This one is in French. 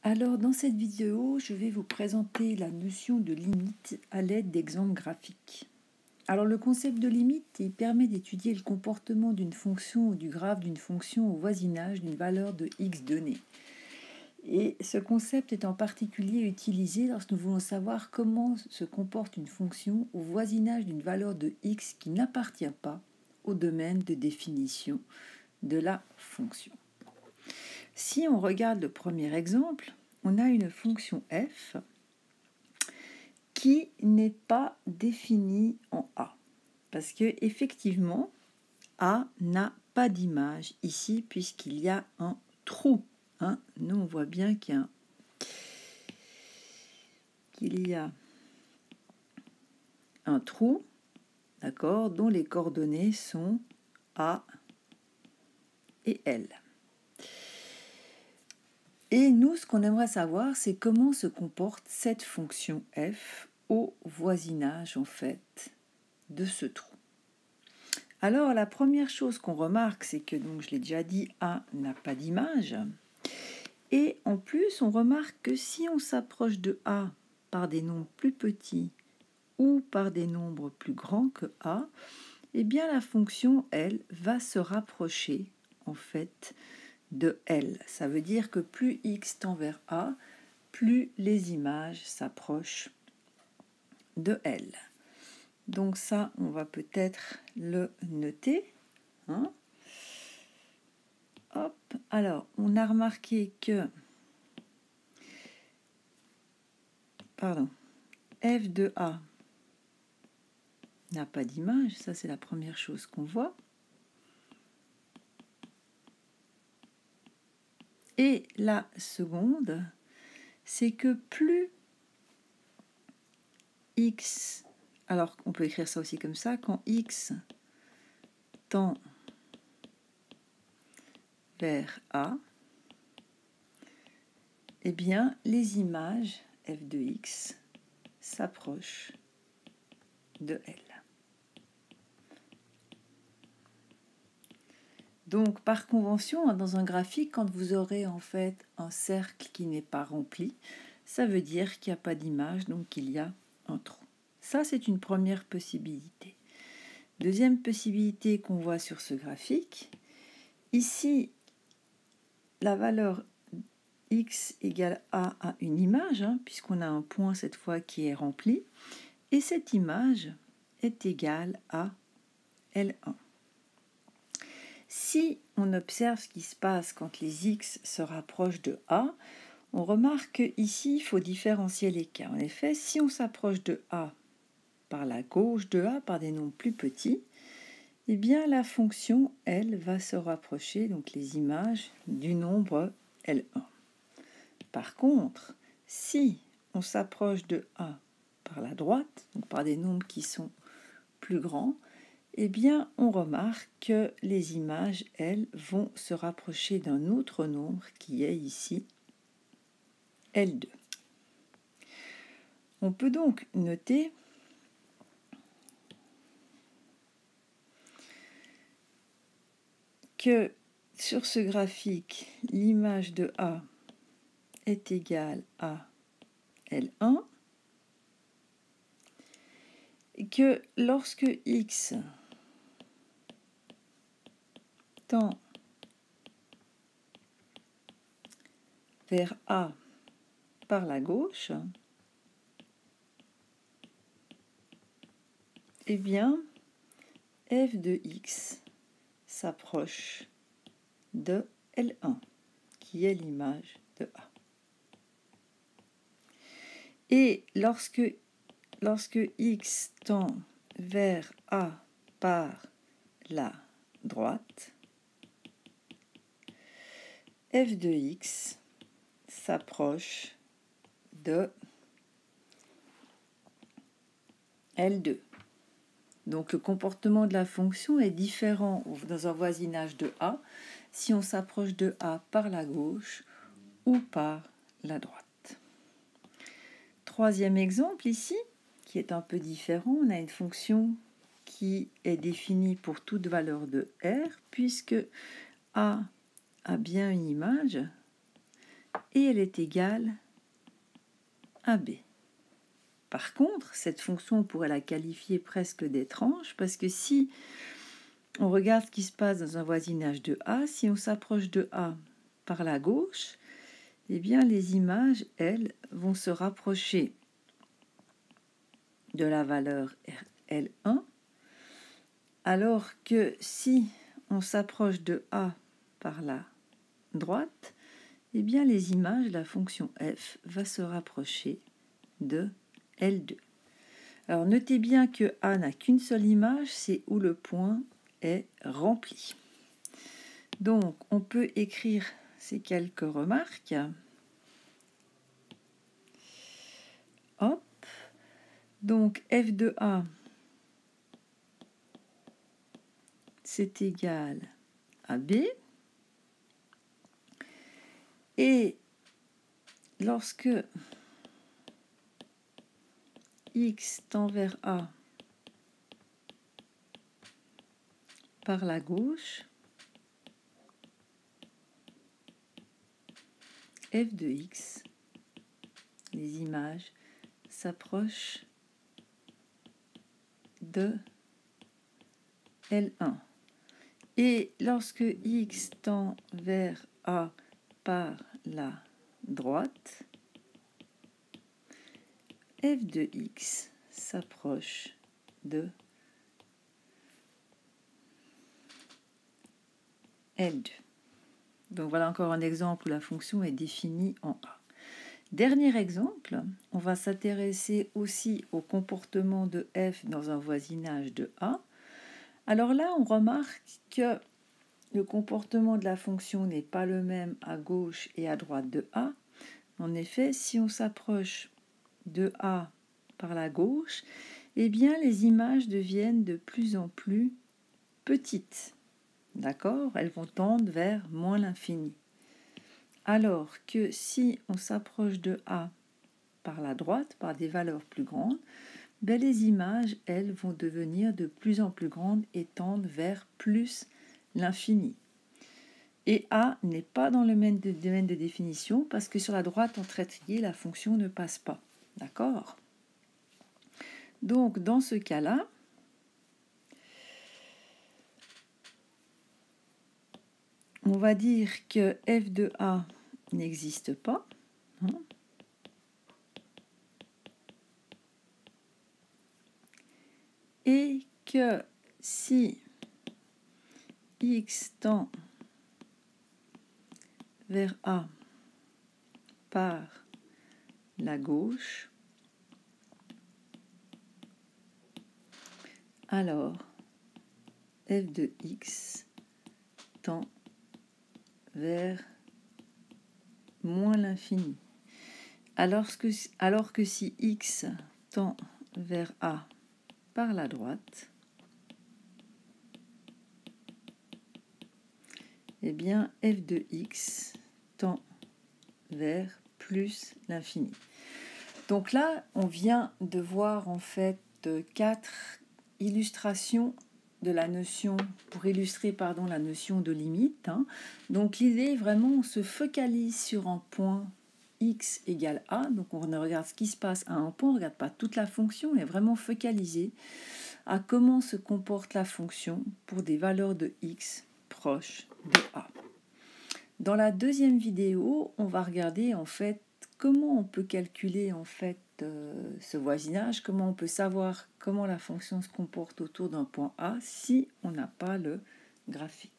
Alors, dans cette vidéo, je vais vous présenter la notion de limite à l'aide d'exemples graphiques. Alors, le concept de limite, il permet d'étudier le comportement d'une fonction ou du graphe d'une fonction au voisinage d'une valeur de x donnée. Et ce concept est en particulier utilisé lorsque nous voulons savoir comment se comporte une fonction au voisinage d'une valeur de x qui n'appartient pas au domaine de définition de la fonction. Si on regarde le premier exemple, on a une fonction f qui n'est pas définie en A. Parce que effectivement, A n'a pas d'image ici puisqu'il y a un trou. Nous, on voit bien qu'il y a un trou, d'accord, dont les coordonnées sont A et L. Et nous, ce qu'on aimerait savoir, c'est comment se comporte cette fonction f au voisinage, en fait, de ce trou. Alors, la première chose qu'on remarque, c'est que, donc, je l'ai déjà dit, A n'a pas d'image. Et en plus, on remarque que si on s'approche de A par des nombres plus petits ou par des nombres plus grands que A, eh bien, la fonction, elle, va se rapprocher, en fait, de L. Ça veut dire que plus x tend vers A, plus les images s'approchent de L. Donc ça, on va peut-être le noter. Hop. Alors, on a remarqué que f de A n'a pas d'image. Ça, c'est la première chose qu'on voit. Et la seconde, c'est que plus x, alors on peut écrire ça aussi comme ça, quand x tend vers A, eh bien, les images f de x s'approchent de L. Donc, par convention, dans un graphique, quand vous aurez en fait un cercle qui n'est pas rempli, ça veut dire qu'il n'y a pas d'image, donc qu'il y a un trou. Ça, c'est une première possibilité. Deuxième possibilité qu'on voit sur ce graphique, ici, la valeur x égale a une image, puisqu'on a un point cette fois qui est rempli, et cette image est égale à L1. Si on observe ce qui se passe quand les x se rapprochent de A, on remarque qu'ici, il faut différencier les cas. En effet, si on s'approche de A par la gauche de A, par des nombres plus petits, eh bien la fonction, elle, va se rapprocher, donc les images, du nombre L1. Par contre, si on s'approche de A par la droite, donc par des nombres qui sont plus grands, eh bien, on remarque que les images, elles, vont se rapprocher d'un autre nombre qui est ici L2. On peut donc noter que sur ce graphique, l'image de A est égale à L1 et que lorsque x tend vers A par la gauche, eh bien, f de x s'approche de L1, qui est l'image de A. Et lorsque x tend vers A par la droite, f de x s'approche de L2. Donc le comportement de la fonction est différent dans un voisinage de A si on s'approche de A par la gauche ou par la droite. Troisième exemple ici, qui est un peu différent, on a une fonction qui est définie pour toute valeur de R, puisque A a bien une image, et elle est égale à b. Par contre, cette fonction, on pourrait la qualifier presque d'étrange, parce que si on regarde ce qui se passe dans un voisinage de A, si on s'approche de A par la gauche, eh bien les images, elles, vont se rapprocher de la valeur L1, alors que si on s'approche de A par la droite, eh bien les images, la fonction f va se rapprocher de L2. Alors notez bien que A n'a qu'une seule image, c'est où le point est rempli. Donc on peut écrire ces quelques remarques. Hop. Donc f de A, c'est égal à B. Et lorsque x tend vers A par la gauche, f de x, les images s'approchent de L1. Et lorsque x tend vers A par la droite, f de x s'approche de L2. Donc voilà encore un exemple où la fonction est définie en A. Dernier exemple, on va s'intéresser aussi au comportement de f dans un voisinage de A. Alors là, on remarque que le comportement de la fonction n'est pas le même à gauche et à droite de A. En effet, si on s'approche de A par la gauche, eh bien les images deviennent de plus en plus petites. D'accord? Elles vont tendre vers moins l'infini. Alors que si on s'approche de A par la droite, par des valeurs plus grandes, ben les images, elles, vont devenir de plus en plus grandes et tendent vers plus l'infini. Et A n'est pas dans le même domaine de définition parce que sur la droite en trait trié, la fonction ne passe pas. D'accord? Donc, dans ce cas-là, on va dire que f de A n'existe pas. Et que si x tend vers A par la gauche, alors f de x tend vers moins l'infini. Alors que si x tend vers A par la droite, eh bien f de x tend vers plus l'infini. Donc là, on vient de voir en fait 4 illustrations de la notion, pour illustrer la notion de limite. Donc l'idée, vraiment, on se focalise sur un point x égale a, donc on regarde ce qui se passe à un point, on ne regarde pas toute la fonction, on est vraiment focalisé à comment se comporte la fonction pour des valeurs de x proches de a. Dans la deuxième vidéo, on va regarder en fait comment on peut calculer en fait ce voisinage, comment on peut savoir comment la fonction se comporte autour d'un point A si on n'a pas le graphique.